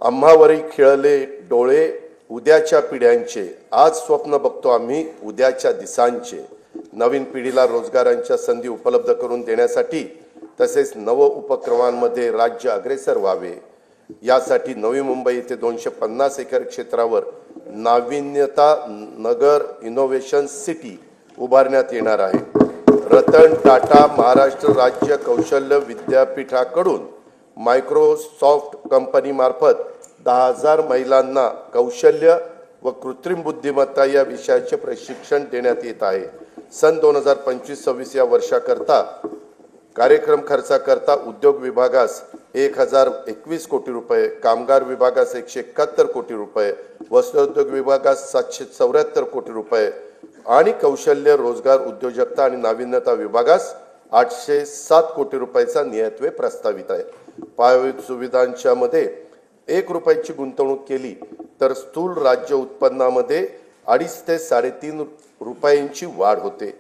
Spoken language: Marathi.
आम्हावरी खिळले डोळे उद्याच्या पिढ्यांचे, आज स्वप्न बघतो आम्ही उद्याच्या दिसांचे। नवीन पिढीला रोजगारांच्या संधी उपलब्ध करून देण्यासाठी तसेच नव उपक्रमांमध्ये राज्य अग्रेसर व्हावे यासाठी नवी मुंबई येथे 250 एकर क्षेत्रावर नाविन्यता नगर इनोव्हेशन सिटी उभारण्यात येणार आहे। रतन टाटा महाराष्ट्र राज्य कौशल्य विद्यापीठाकडून मायक्रोसॉफ्ट कंपनी मार्फत 10,000 महिलांना कौशल्य व कृत्रिम बुद्धिमत्ता या विषयाचे प्रशिक्षण देण्यात येत आहे। सन 2025-26 या वर्षाकरता कार्यक्रम खर्चाकरता उद्योग विभागास 1021 कोटी रुपये, कामगार विभागास 171 कोटी रुपये, वस्त्रोद्योग विभागास 774 कोटी रुपये आणि कौशल्य रोजगार उद्योजकता आणि नाविन्यता विभागास 807 कोटी रुपयाचा नियतव्यय प्रस्तावित आहे। पायाभूत सुविधांच्या मध्ये 1 रुपयाची गुंतवणूक केली तर स्थूल राज्य उत्पन्नामध्ये 2.5 ते 3.5 रुपयांची वाढ होते।